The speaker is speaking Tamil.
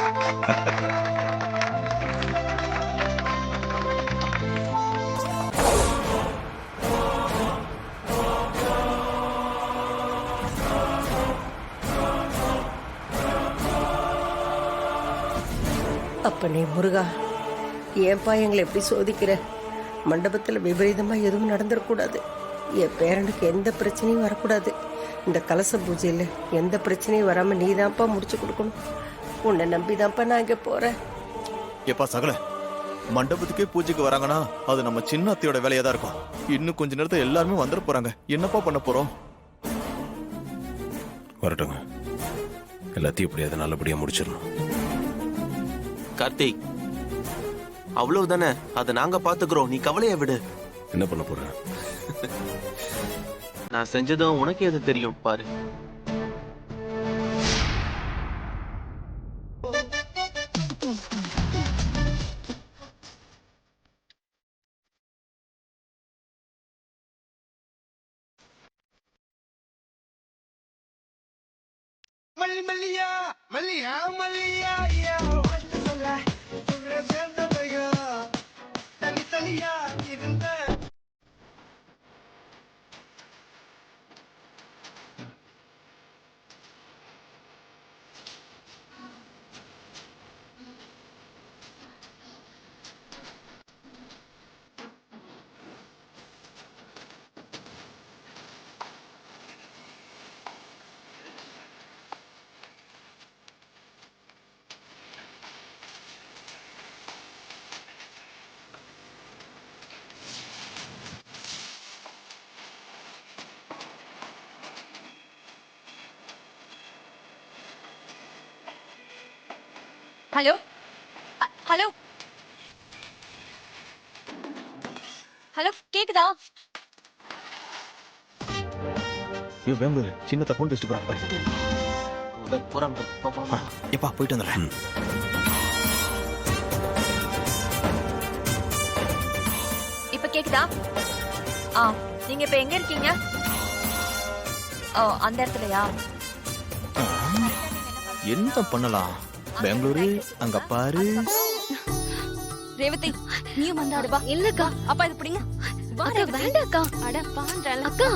அப்பனே முருகா, ஏன்பா எங்களை எப்படி சோதிக்கிற? மண்டபத்தில் விபரீதமா எதுவும் நடந்துடக்கூடாது. என் பேரனுக்கு எந்த பிரச்சனையும் வரக்கூடாது. இந்த கலச பூஜையில் எந்த பிரச்சனையும் வராம நீதான்ப்பா முடிச்சு கொடுக்கணும். உன்னை நம்பிதான்ப்பா நான் இங்க போறேன். எப்பா சகல, மண்டபத்துக்கே பூஜைக்கு வராங்கன்னா அது நம்ம சின்ன அத்தையோட வேலையா தான் இருக்கும். இன்னும் கொஞ்ச நேரத்துல எல்லாருமே வந்துட போறாங்க. என்னப்பா பண்ண போறோம்? வரட்டுங்க, எல்லாத்தையும் இப்படியாவது நல்லபடியா முடிச்சிடணும். கார்த்திக், அவ்வளவுதானே, அதை நாங்க பாத்துக்கிறோம், நீ கவலைய விடு. என்ன பண்ண போற? நான் செஞ்சதும் உனக்கு எது தெரியும் பாரு. மல்லியா மல்லியா மல்லியா தனித்தனியா இருந்த ஹலோ ஹலோ ஹலோ, கேக்குதா? பெங்களூரு சின்ன தப்பு டெஸ்ட் போறான். எப்பா போயிட்டு வந்துடுறேன். இப்ப கேக்குதா? நீங்க இப்ப எங்க இருக்கீங்க? அந்த இடத்துலயா? என்ன பண்ணலாம்? பெங்களூரு அங்க பாரு. ரேவதி, நீயும் வந்தாடுவா. இல்லக்கா, அப்பா இது பிடிங்க. வேண்டாக்கா. அட பாண்டல அக்கா.